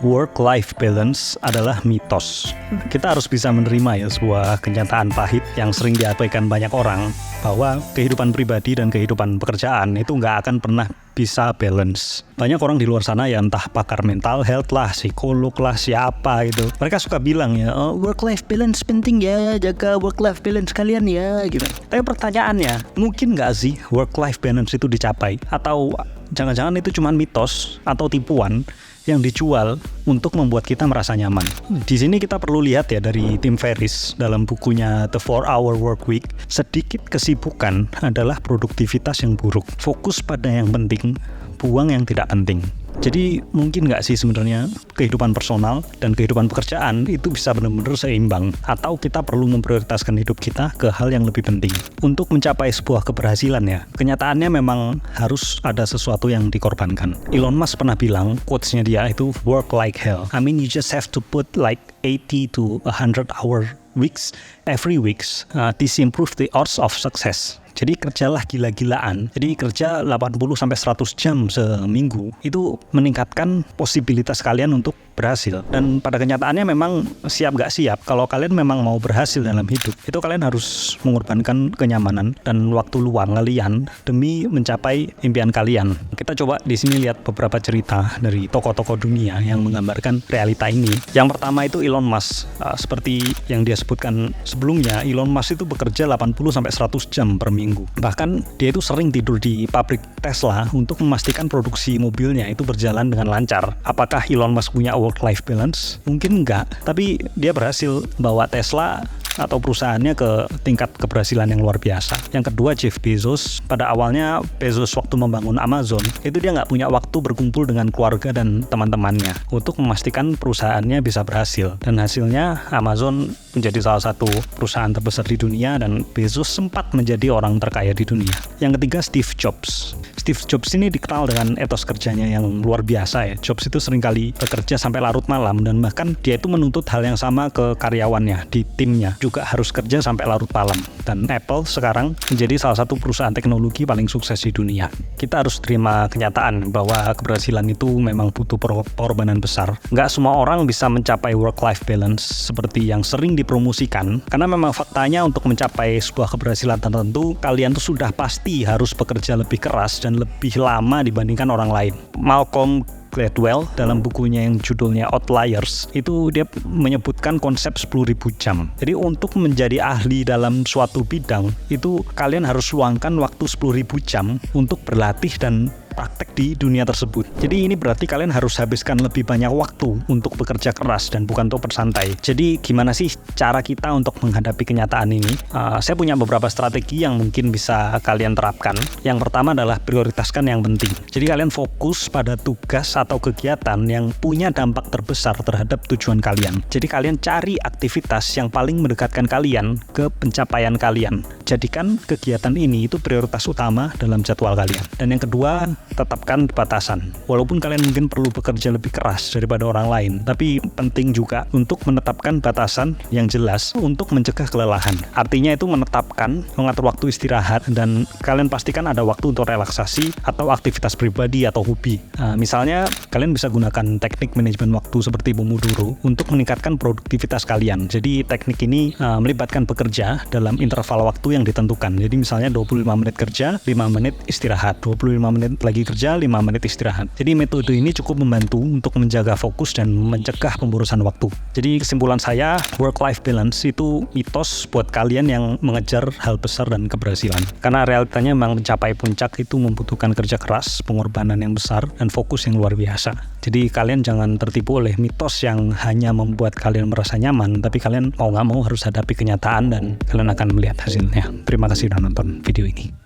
Work-life balance adalah mitos. Kita harus bisa menerima ya sebuah kenyataan pahit yang sering diabaikan banyak orang, bahwa kehidupan pribadi dan kehidupan pekerjaan itu nggak akan pernah bisa balance. Banyak orang di luar sana ya, entah pakar mental health lah, psikolog lah, siapa gitu, mereka suka bilang ya, work-life balance penting ya, jaga work-life balance kalian ya gitu. Tapi pertanyaannya, mungkin nggak sih work-life balance itu dicapai? Atau jangan-jangan itu cuma mitos atau tipuan yang dijual untuk membuat kita merasa nyaman. Di sini kita perlu lihat ya, dari Tim Ferriss dalam bukunya The 4-Hour Workweek, sedikit kesibukan adalah produktivitas yang buruk. Fokus pada yang penting, buang yang tidak penting. Jadi mungkin nggak sih sebenarnya kehidupan personal dan kehidupan pekerjaan itu bisa benar-benar seimbang, atau kita perlu memprioritaskan hidup kita ke hal yang lebih penting untuk mencapai sebuah keberhasilan ya. Kenyataannya memang harus ada sesuatu yang dikorbankan. Elon Musk pernah bilang, quotes-nya dia itu work like hell. I mean, you just have to put like 80 to 100 hour weeks every weeks. This improve the odds of success. Jadi kerjalah gila-gilaan. Jadi kerja 80-100 jam seminggu. Itu meningkatkan posibilitas kalian untuk berhasil. Dan pada kenyataannya memang siap gak siap, kalau kalian memang mau berhasil dalam hidup, itu kalian harus mengorbankan kenyamanan dan waktu luang kalian demi mencapai impian kalian. Kita coba di sini lihat beberapa cerita dari tokoh-tokoh dunia yang menggambarkan realita ini. Yang pertama itu Elon Musk. Seperti yang dia sebutkan sebelumnya, Elon Musk itu bekerja 80-100 jam per minggu. Bahkan dia itu sering tidur di pabrik Tesla untuk memastikan produksi mobilnya itu berjalan dengan lancar. Apakah Elon Musk punya work-life balance? Mungkin enggak, tapi dia berhasil bawa Tesla atau perusahaannya ke tingkat keberhasilan yang luar biasa. Yang kedua, Jeff Bezos. Pada awalnya Bezos waktu membangun Amazon, itu dia nggak punya waktu berkumpul dengan keluarga dan teman-temannya untuk memastikan perusahaannya bisa berhasil. Dan hasilnya Amazon menjadi salah satu perusahaan terbesar di dunia, dan Bezos sempat menjadi orang terkaya di dunia. Yang ketiga, Steve Jobs. Steve Jobs ini dikenal dengan etos kerjanya yang luar biasa ya. Jobs itu seringkali bekerja sampai larut malam, dan bahkan dia itu menuntut hal yang sama ke karyawannya di timnya, juga harus kerja sampai larut malam. Dan Apple sekarang menjadi salah satu perusahaan teknologi paling sukses di dunia. Kita harus terima kenyataan bahwa keberhasilan itu memang butuh pengorbanan besar. Nggak semua orang bisa mencapai work-life balance seperti yang sering dipromosikan, karena memang faktanya untuk mencapai sebuah keberhasilan tertentu, kalian tuh sudah pasti harus bekerja lebih keras dan lebih lama dibandingkan orang lain. Malcolm Gladwell dalam bukunya yang judulnya Outliers, itu dia menyebutkan konsep 10.000 jam. Jadi untuk menjadi ahli dalam suatu bidang, itu kalian harus luangkan waktu 10.000 jam untuk berlatih dan praktek di dunia tersebut. Jadi ini berarti kalian harus habiskan lebih banyak waktu untuk bekerja keras dan bukan untuk bersantai. Jadi gimana sih cara kita untuk menghadapi kenyataan ini? Saya punya beberapa strategi yang mungkin bisa kalian terapkan. Yang pertama adalah prioritaskan yang penting. Jadi kalian fokus pada tugas atau kegiatan yang punya dampak terbesar terhadap tujuan kalian. Jadi kalian cari aktivitas yang paling mendekatkan kalian ke pencapaian kalian. Jadikan kegiatan ini itu prioritas utama dalam jadwal kalian. Dan yang kedua, tetapkan batasan. Walaupun kalian mungkin perlu bekerja lebih keras daripada orang lain, tapi penting juga untuk menetapkan batasan yang jelas untuk mencegah kelelahan. Artinya itu mengatur waktu istirahat, dan kalian pastikan ada waktu untuk relaksasi atau aktivitas pribadi atau hobi. Misalnya kalian bisa gunakan teknik manajemen waktu seperti Pomodoro untuk meningkatkan produktivitas kalian. Jadi teknik ini melibatkan bekerja dalam interval waktu yang ditentukan. Jadi misalnya 25 menit kerja, 5 menit istirahat, 25 menit lagi kerja, 5 menit istirahat. Jadi metode ini cukup membantu untuk menjaga fokus dan mencegah pemborosan waktu. Jadi kesimpulan saya, work-life balance itu mitos buat kalian yang mengejar hal besar dan keberhasilan. Karena realitanya memang mencapai puncak itu membutuhkan kerja keras, pengorbanan yang besar, dan fokus yang luar biasa. Jadi kalian jangan tertipu oleh mitos yang hanya membuat kalian merasa nyaman, tapi kalian mau nggak mau harus hadapi kenyataan dan kalian akan melihat hasilnya. Terima kasih sudah nonton video ini.